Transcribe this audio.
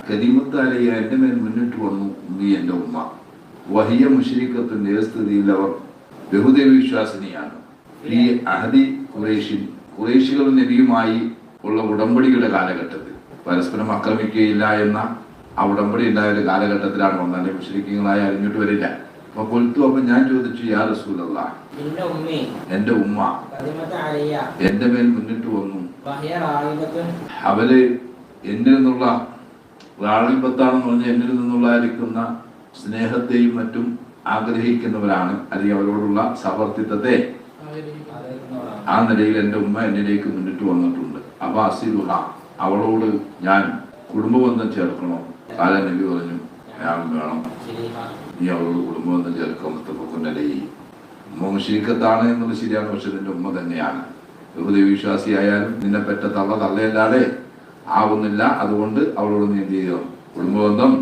കരീമത്താലയ എന്റെ മേൽ മുന്നിട്ട് വന്നു ഉമ്മി എന്റെ ഉമ്മ. വഹിയ മുശ്രിക്കത്തിന്റെ സ്ഥിതിയിൽ അവർ ബഹുദൈവ വിശ്വാസിനിയാണ്. ഈ അഹദി ഖുറൈശികൾ നബിയുമായി ഉള്ള ഉടമ്പടിയുടെ കാലഘട്ടത്തിൽ പരസ്പരം ആക്രമിക്കുകയില്ല എന്ന ആ ഉടമ്പടി ഉണ്ടായ ഒരു കാലഘട്ടത്തിലാണ് വന്നാലേ മുശ്രിക്കങ്ങളായി അറിഞ്ഞിട്ട് വരില്ല. അപ്പൊ ഞാൻ ചോദിച്ചു, യാ റസൂലല്ലാഹ്, എന്റെ ഉമ്മ എന്റെ മേൽ മുന്നിട്ട് വന്നു, അവര് എന്നിൽ നിന്നുള്ള റാളിബത്താണെന്ന് പറഞ്ഞ എന്നിൽ നിന്നുള്ള ഇരിക്കുന്ന സ്നേഹത്തെയും മറ്റും ആഗ്രഹിക്കുന്നവരാണ്, അല്ലെങ്കിൽ അവരോടുള്ള സഹവർത്തിത്വത്തെ ആ നിലയിൽ എന്റെ ഉമ്മ എന്നിലേക്ക് മുന്നിട്ട് വന്നിട്ടുണ്ട്. അപ്പൊ അസിലുഹ, അവളോട് ഞാൻ കുടുംബബന്ധം ചേർക്കണോ? കാല നബി പറഞ്ഞു, ഞാൻ വേണം, നീ അവളോട് കുടുംബബന്ധം ചേർക്കാൻ മുസ്തഫക്കുന്നലയി. ഉമ്മ മുശ്രിക്കത്താണ് എന്നുള്ളത് ശരിയാണ്, പക്ഷെ നിന്റെ ഉമ്മ തന്നെയാണ്. ബഹുദൈവ വിശ്വാസിയായാലും നിന്നെ പെറ്റ തള്ളയല്ലാതെ ആവുന്നില്ല. അതുകൊണ്ട് അവളോട് നീ എന്ത് ചെയ്യണം? കുടുംബബന്ധം